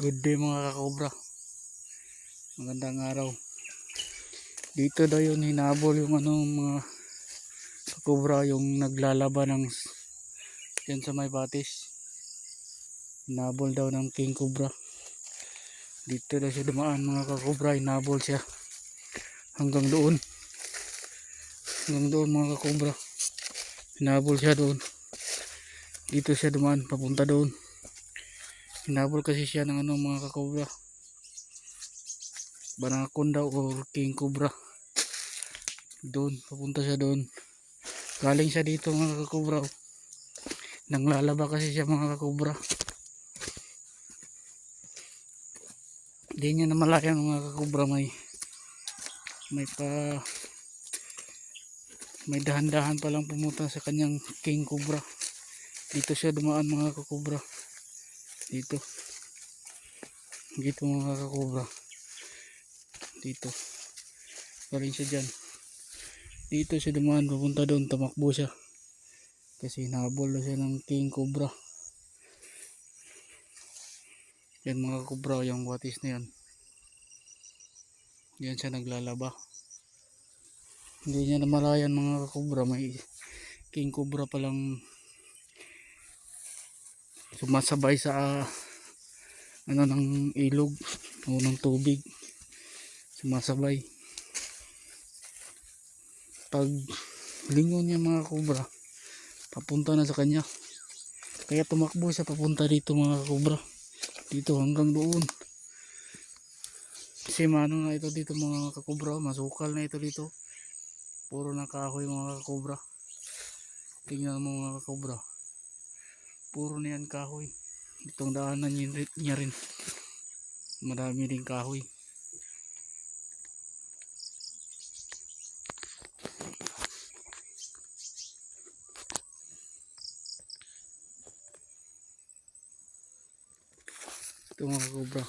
Good day mga kakobra. Magandang araw. Dito daw yun hinabol yung mga kakobra yung naglalaban ng yan sa may batis. Hinabol daw ng king cobra. Dito daw siya dumaan mga kakobra. Hinabol siya hanggang doon. Hanggang doon mga kakobra. Hinabol siya doon. Dito siya dumaan papunta doon. Hinabol kasi siya ng mga kakobra. Banakon daw or king cobra. Doon, papunta siya doon. Galing siya dito mga kakobra. Nang lalaba kasi siya mga kakobra. Hindi niya namalayan mga kakobra, may dahan-dahan pa lang pumunta sa kanyang king cobra. Dito siya dumaan mga kakobra. Dito mga kakobra. Dito galing siya dyan. Dito siya dumaan papunta doon. Tamakbo siya kasi hinabol na siya ng king cobra. Yan mga kakobra, yung watis na yan. Yan siya naglalaba. Hindi niya namalayan mga kakobra, may king cobra palang sumasabay sa ng ilog o ng tubig. Sumasabay. Pag lingon niya mga kakobra, papunta na sa kanya. Kaya tumakbo siya papunta dito mga kakobra. Dito hanggang doon. Kasi mano na ito dito mga kakobra, masukal na ito dito. Puro na kahoy mga kakobra. Tingnan mo mga kakobra. Puro na yan kahoy. Itong daanan niya rin. Marami rin kahoy. Ito mga kakobra.